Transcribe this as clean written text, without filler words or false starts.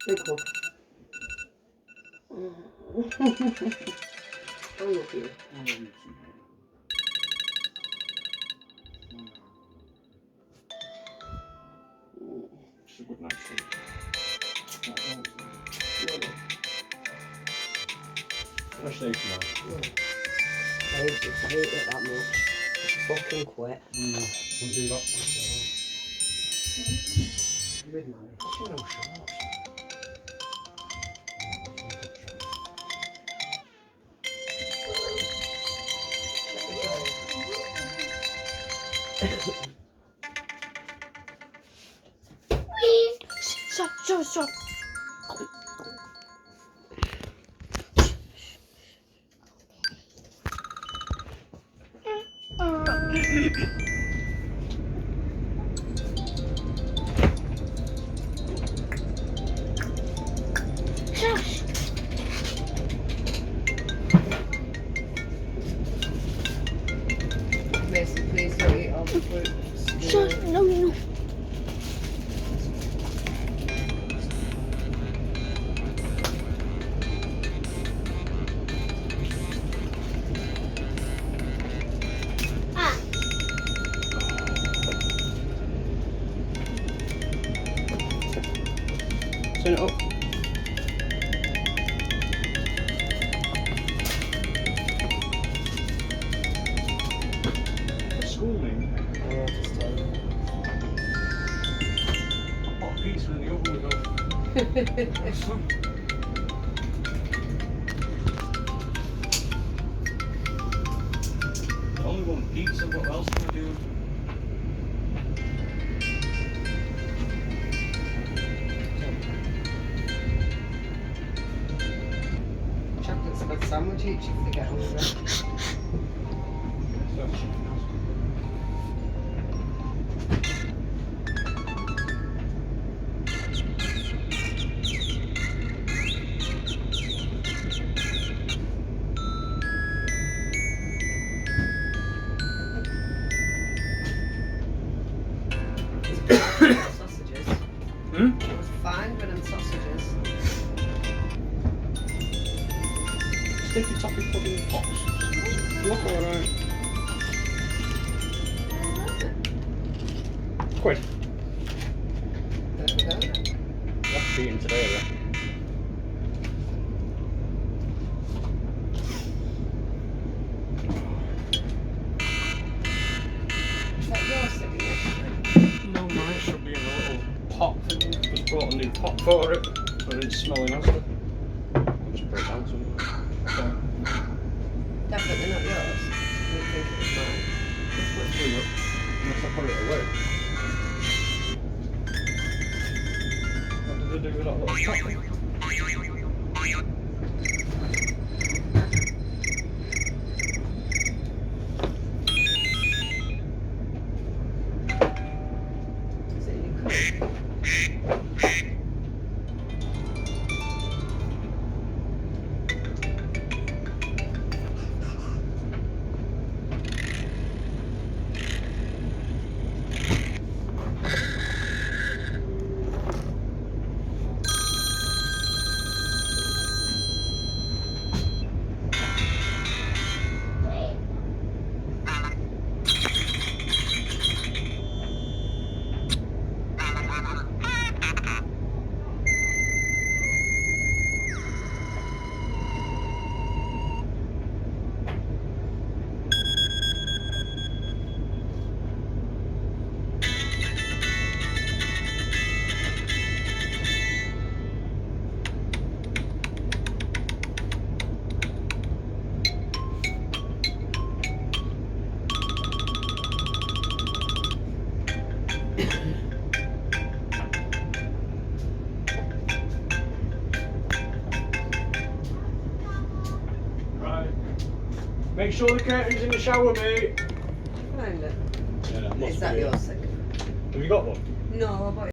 Big hug. I love you. I love you too. It's a good night's sleep. Especially tomorrow. I hate it that much. Just fucking quit. We'll do that. Midnight. Fucking no shorts. Stop. Mason, please don't eat all the fruit. No. Turn it up. What's school name? Just tell you. I bought a pizza in the oven ago. Only one pizza, what else am I doing? Chocolate's a good sandwich each if they get hungry. Sausages. It was fine with them sausages. Sticky toffee pudding pots. Look alright. Quid. There we go. That's beaten today, right? Is that yours sitting there? No, mine should be in a little pot thing. Just bought a new pot for it, so it didn't smell nasty. I'll just put it down somewhere. Okay. Definitely not yours. I didn't think it was mine. Let's leave it. Unless I put it away. What did they do with that little pot thing? Is it in your coat? Right. Make sure the curtain's in the shower, mate. Find it. Yeah, Is that yours? Second? Have you got one? No, I bought